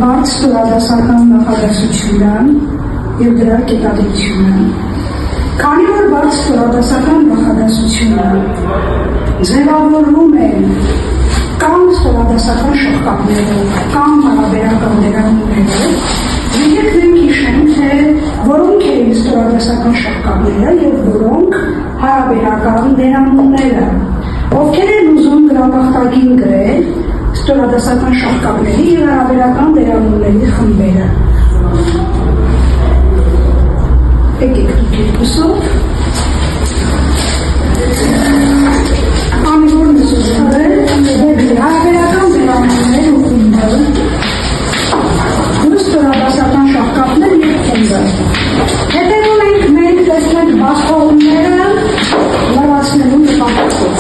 բարձ ստորադասական նախադասությունը և դրա կետադրությունը։ Քանի որ բարձ ստորադասական նախադասությունը ձևավորվում են կամ ստորադասական շղթաներով, կամ հարաբերական դերանուններով, եկեք մենք հիշենք, թե որոնք էին ստորադասական շղթաները և որոնք հարաբերական դերանունները, ովքեր են ուզում գրամախտագին գրել ստորադասական շղթաների և հարաբերական դերանունների խմբերը։ Եկեք երկուսով անիվոր նսուսները հարաբերական դերանուններ ու խմբը ու ստորադասական շղթաներ և խմբը։ Հետևում ենք մենք տեսնենք բացողումները լրացնելու նպատակով։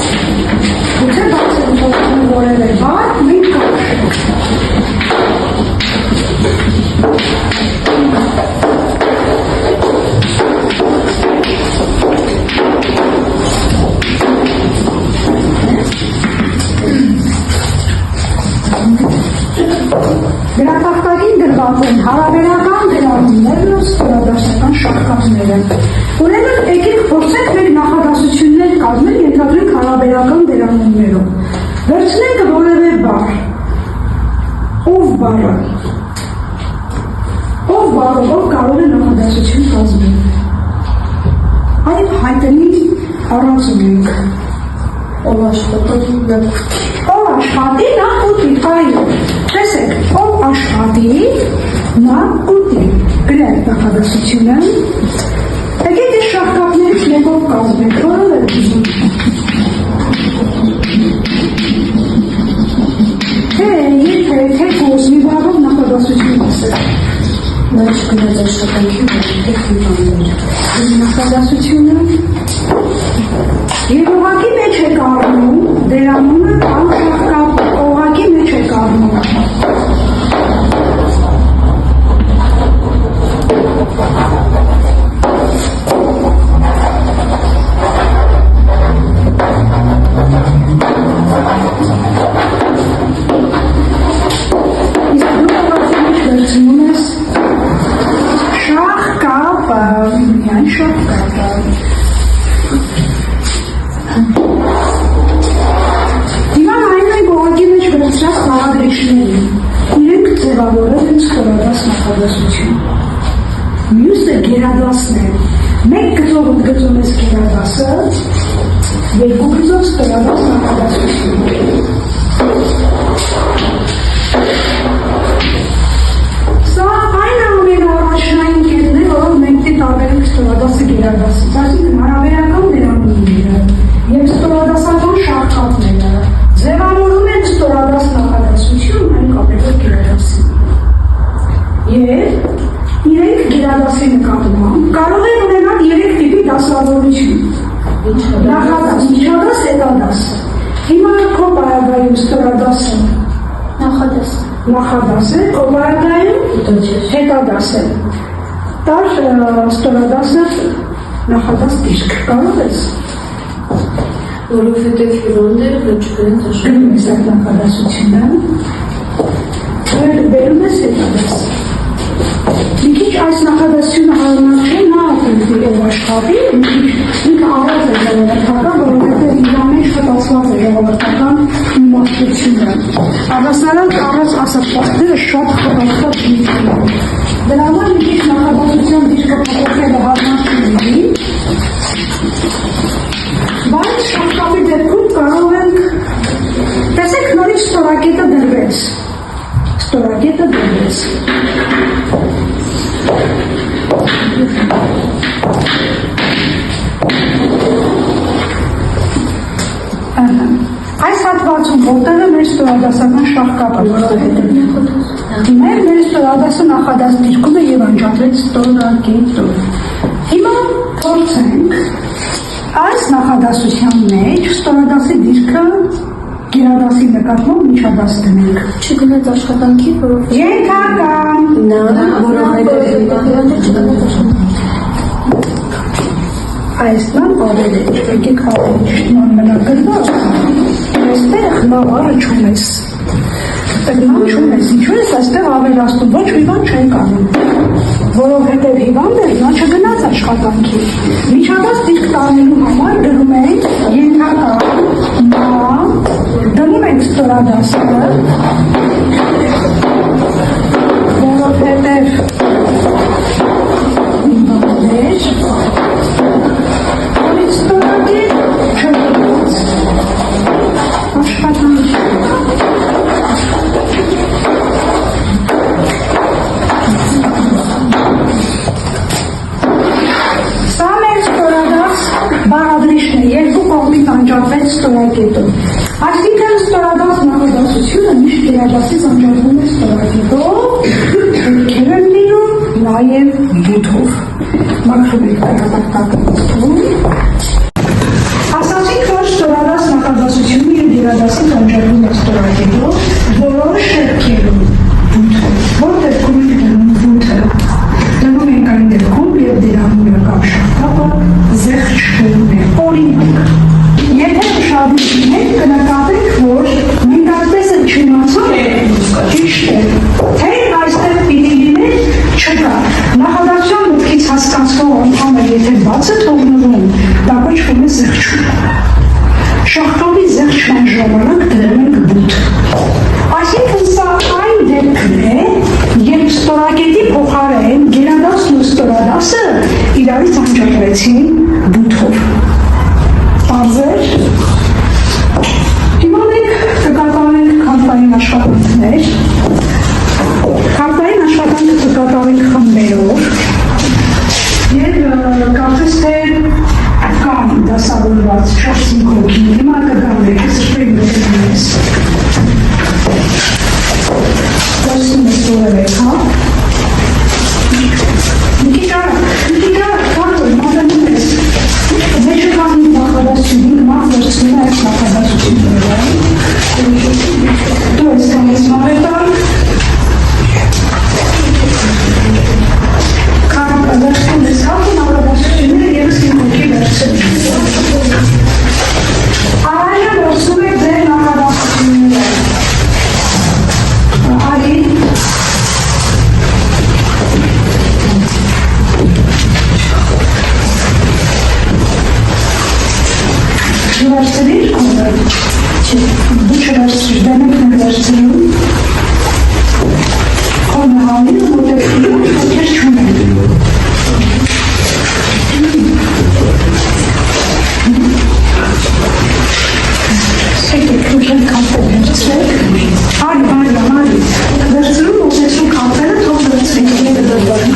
Գուցե բացելու փոխվում որևէ բառ մենք կհաշվենք։ Գրատախտակին դրված են հարաբերական դերանուններն ու ստորադասական շղթաները։ Ուրեմն եկեք փորձենք մեր նախադասություններ կազմել ենթադրենք հարաբերական դերանուններով։ Վերցնենք որևէ բառ։ Ով բառը։ Ով բառով կարող է նախադասություն կազմել։ Այդ հայտնի առած ունենք։ Ով աշխատի նա ուտի, այո, տեսեք, ով աշխատի նա ուտի, գրենք նախադասությունը, եկեք այս շղթաներից մեկով կազմենք, որով է ուզում։ Թե կոսմի բառով նախադասություն ասեք։ Նայց գնաց աշխատանքի նախադասությունը և ուղղակի մեջ է կառնում դերանունը կամ շղթապը, ուղղակի մեջ է կառնում։ Իսկ դու ուղղակի մեջ վերցնում ես շղթապը, միայն շղթապը։ Հիմա նայում ենք ուղղակի մեջ վերցրած բաղադրիչներին, իրենք ձևավորել են ստորադաս նախադասություն։ Մյուսը գերադասն է, մեկ գծով ընդգծում ես գերադասը, երկու գծով ստորադաս նախադասություն։ Սա այն ամենաառաջնային կետն է, որով մենք տարբերենք ստորադասը գերադասից, այսինքն հարաբերական դերանունները և ստորադասական շղթաները ձևավորում են ստորադաս նախադասություն այն կապելով գերադասին։ Եվ իրենք գերադասի նկատմամբ կարող են ունենալ երեք տիպի դասավորություն։ Նախադաս, միջադաս, հետադաս։ Հիմա քո պարագայում ստորադասը նախադաս է, քո պարագայում հետադաս է։ Տար ստորադասը նախադաս դիրք, կարող ես։ Որովհետև հյուրոնները հնչում ես այդ նախադասությունը, բերում ես հետադաս։ Մի քիչ այս նախադասությունը հարմարչում նա ապրի ով աշխատի, ինքը առած է ժողովրդական, որովհետև իրա մեջ խտացված է ժողովրդական իմաստությունը։ Առասարակ առած ասացվածները շատ խտացված դիրք են։ Դրա համար մի քիչ նախադասության դիրքը փոխելը հարմարչում լինի, բայց շղթապի դեպքում կարող ենք, տեսեք նորից ստորակետը դրվեց, այս հատվածում որտեղ է մեր ստորադասական շղթապը, մեր ստորադասը նախադաս դիրքում է և անջատվեց ստորակետով։ Հիմա փորձենք այս նախադասության մեջ ստորադասի դիրքը գերադասի նկատմամբ միջադաս դնենք։ Չգնաց աշխատանքի, որովհետև ենթական Այսնան ավելի եկեք ավելի շնան մնա գրված, այստեղ լավ առաջում ես։ Պետք չունես, ինչու ես այստեղ ավելացնում, ոչ մի բան չենք անում, որովհետև հիվանդ էր, նա չգնաց աշխատանքի, միջադարձ դիրք տանելու համար դնում ենք ենթակա, նա դնում ենք ստորադասը, որովհետև հիվանդ էր, որից ստորադիր չգնաց աշխատանքի։ Բաղադրիչն է, երկու կողմից անջատվեց ստորակետով։ Այսինքն ստորադաս նախադասությունը միշտ գերադասից անջատվում է ստորակետով, հետքեր են լինում նաև բութով։ Մաքրում եք տեղատակտակում։ Ասացինք, որ ստորադաս նախադասությունը և գերադասից անջատվում է ստորակետով, որոշ հետքերում բութով, որ դեպքում ենք դնում բութը։ Դնում ենք այն դեպքում, և դերանում է կապշակապը զեղչվում է, օրինակ, եթե ուշադրություն եք կնկատեք, որ մենք այդպես էլ չիմացում ճիշտ է, թե այստեղ պիտի լիներ չկա, նախադասության մտքից հասկացվող անդամը եթե բաց է թողնվում, դա կոչվում է զեղչում, շախտովի զեղչման ժամանակ դրում ենք բութ, այսինքն սա այն դեպքն է, երբ ստորակետի փոխարեն գերադասն ու ստորադասը իրարից անջատվեցին բութով։ Պարզեր, հիմա մենք կկատարենք քարտային աշխատանքներ, քարտային աշխատանքը կկատարենք խմբերով և կարծես թե կան դասավորված 4-5 հոգի, հիմա կգանեք, ես շպեին դեպքնես։ Դասում ես որևէ, հա? Նիկիտար, կարդոր, մատանում ես։ Մեջը կազմի նախադասությունին, մաղ վերցնում է այս նախադասությունները։ Դու ես կամ ես մաղետան։ Վերցնում ես հատու նախադասությունները եվս իմ հոգի վերցնում։ Առայժը վերցնում եք ձեր նախադասությունները։ Արի։ Վերցրիր, դու չվերցրիր, դեմեք նեղ վերցրում, խոնը հանին ու մոտեցնում, ոքեր չունեն։ Սեկեք, դուք են կապել վերցրեք, արի, վերցրում, մոտեցում կապելը, թող վերցրեք, եվը դրվարում։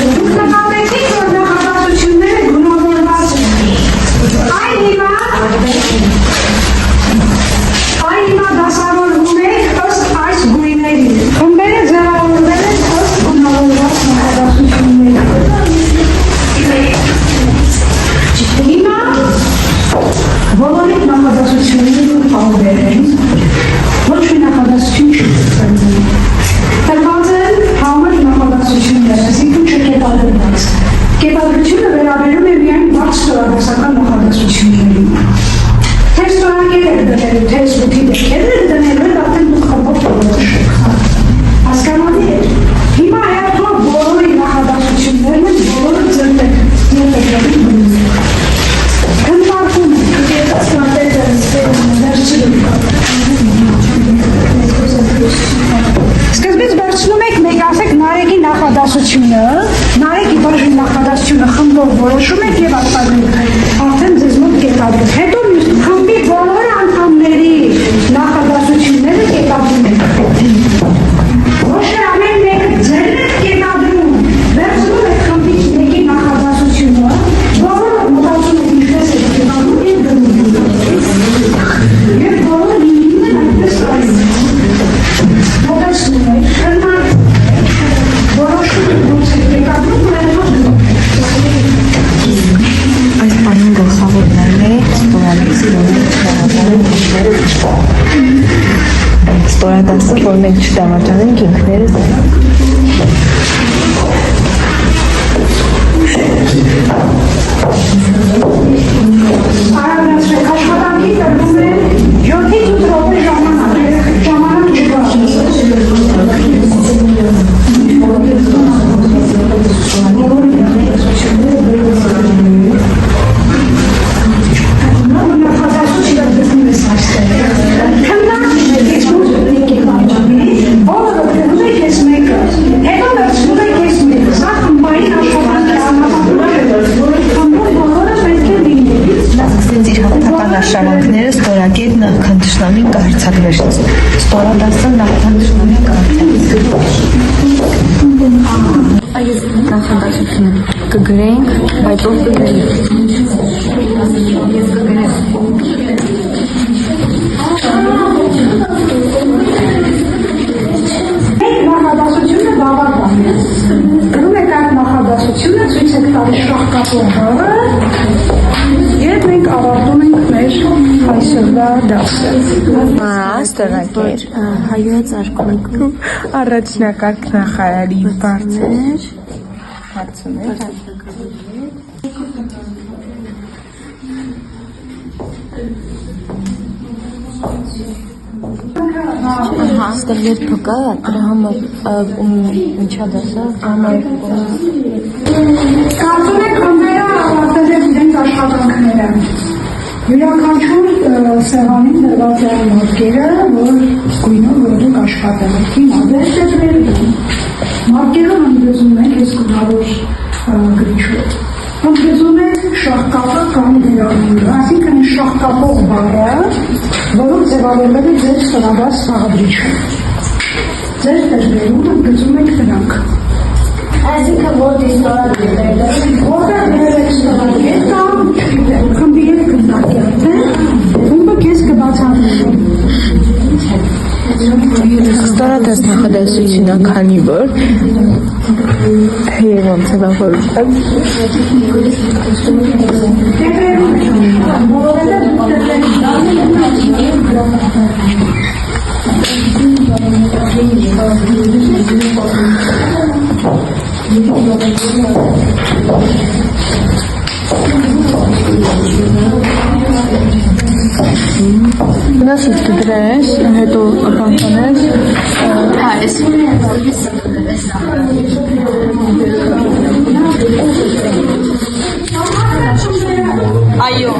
Դուք նկատեցիք, որ նախադասությունները գունավորված են։ Այն հիմա դասավորվում է ըստ այս գույների։ Խմբերը ձևավորվել են ըստ գունավորված նախադասությունների։ Հիմա բոլորի նախադասությունները տարբեր են։ Ոչ մի նախադասություն չի ծնվում։ Տրված են համր նախադասություններ, այսինքն չկետադրված։ Կետադրությունը վերաբերում է միայն բաց ստորադասական նախադասություններին։ Թե ստորակետ եք դնելու, թե զուտի դեպքեր եք դնելու, այդ արդեն դուք խմբով որոշեք։ Հասկանալի է։ Հիմա հետո բոլորի նախադասություններն են, բոլորը ձեր եք բնում։ Գնպարկում եք, Սկզբից վերցնում եք մեկ ասեք Նարեկի նախադասությունը, Նարեկի բաժին նախադասությունը խմբով որոշում եք և արտադրում արդեն ձեզ մոտ կետադրում։ Հետո խմբի բոլոր անդամների նախադասությունները կետադրում եք։ Ոչ թե ամեն մեկը ձերն եք կետադրում, վերցնում եք խմբից մեկի նախադասությունը, բոլորը մտածում եք ինչպես եք կետադրում և գնում եք։ Եվ բոլորը լինում են այդպես այլ։ Մոտեցնում եք, քննարկում եք, որոշում եք ոնց եք կետադրում ու հետո գնում եք։ Այս բանին գլխավորներն է ստորադասը, որ մենք չդավաճանենք ինքներս։ նախադասությունը կգրենք, բայց ով կգրենք։ Ես կգրեմ։ Նախադասությունը բավական է։ Գրում եք այդ նախադասությունը, ցույց եք տալիս շահկապող բառը, եւ մենք ավարտում ենք մեր այսօրվա դասը։ Ստորակեր հայոց արքունիքում առաջնակարգ նախարարի բարձր Ստեղ երբ կա, դրա համար ինչա դասա, Կարծում եք խմբերը ավարտել եք իրենց աշխատանքները։ Յուրաքանչյուր սեղանին դրված է մատկերը, որ գույնով որ դուք աշխատել եք։ Հիմա վերջ եք վերգում։ Մատկերով ընդգծում եք ես գունավոր գրիչով։ Ընդգծում եք շահկապը կամ դերանունը, այսինքն շահկապող բառը, որով ձևավորվել է ձեր ստորաբաց սաղադրիչը։ Ձեր դերբերում ընդգծում եք դրանք։ Այսինքն որ ստորագրել եք, որտեղ դրել եք ստորագրել կամ խմբի եք գնդակել, թե խումբը քեզ կբացատրի։ Ստորադաս նախադասությունը քանի որ եւ ոնց է բավարարել Nasıl tüdres, հետո ականքանես, հայս։ Այո։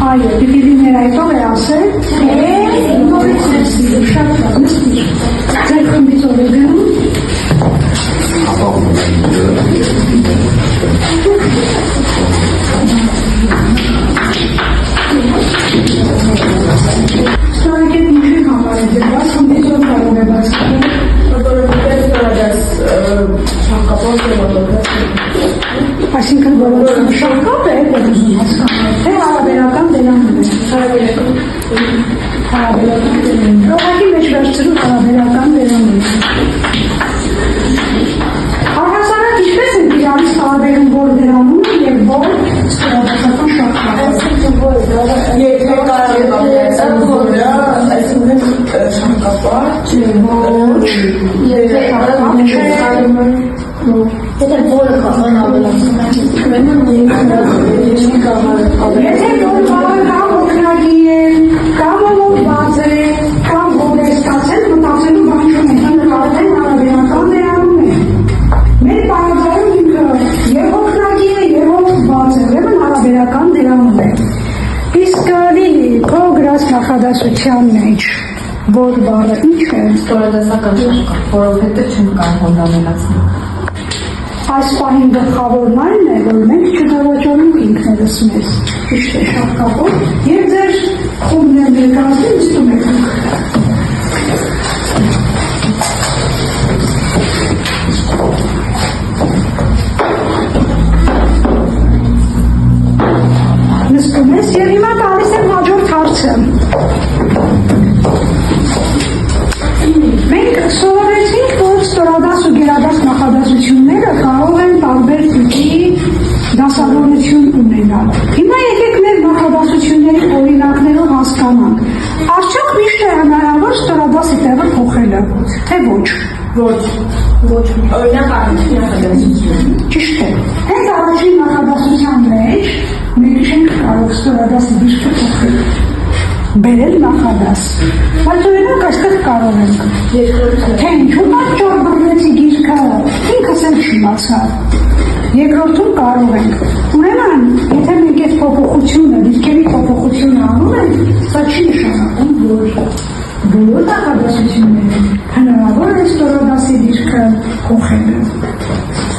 Այո, պիտի լիներ այդով է ասել, նորից է սիրում, շատ նստիր, ձեր խմբից ով է գնում, ստորակետ ինչի համար է դրված, խմբից ով կարող է բացկել, այսինքն որոնց շահկապ է, որ ուզում հասկանալ, թե հարաբերական դերանուն է։ Հարաբերական դերանուն։ Ուղղակի մեջ վերցրու հարաբերական դերանուն։ Առհասարակ ինչպես են իրարից տարբերում որ դերանունը եւ որ ստորաբացական շահկապը։ Եթե կարող է այսինքն շահկապը, ոչ, եթե Եթե որը կախան ավելացում է, եթե որ բառը կամ օգնագի է, կամ որ բաց է, կամ որ է ստացել, մտածելու բան չունի, նկատել հարաբերական դերանուն է։ Մեր բառաձայնում ինքը եւ օգնագի է, եւ բաց է, ուրեմն հարաբերական դերանուն է։ Իսկ Լիլի, քո գրած նախադասության մեջ որ բառը ինչ է։ Ստորադասական շահկապ, որովհետև չեմ կարող ավելացնել։ Այս պահին գլխավորն այն է, որ մենք չդավաճանենք ինքներս մեզ, ճիշտ է շահկապով, եւ ձեր խումբներ ներկայացնում նստում եք։ Նստում ես եւ հիմա տալիս եմ հաջորդ հարցը։ Մենք սովորեցինք, որ ստորադաս ու գերադաս նախադասությունները կարող են տարբեր տիպի դասավորություն ունենալ։ Հիմա եկեք մեր նախադասությունների օրինակներով հասկանանք։ Արդյոք միշտ է հնարավոր ստորադասի տեղը փոխելը, թե ոչ։ ոչ, օրինակ առաջին նախադասություն։ Ճիշտ է։ Հենց առաջին նախադասության մեջ մենք չենք կարող ստորադասի դիրքը փոխել։ Բերել նախադաս։ Բայց օրինակ այստեղ կարող ենք։ Թե ինչու պատճառ բռնեցի գիրքը, ինքս էլ չիմացա։ Երկրորդում կարող ենք։ Ուրեմն, եթե մենք այդ փոփոխությունը, դիրքերի փոփոխությունը անում ենք, բոլոր նախադասությունները հնարավոր է ստորադասի դիրքը փոխելը։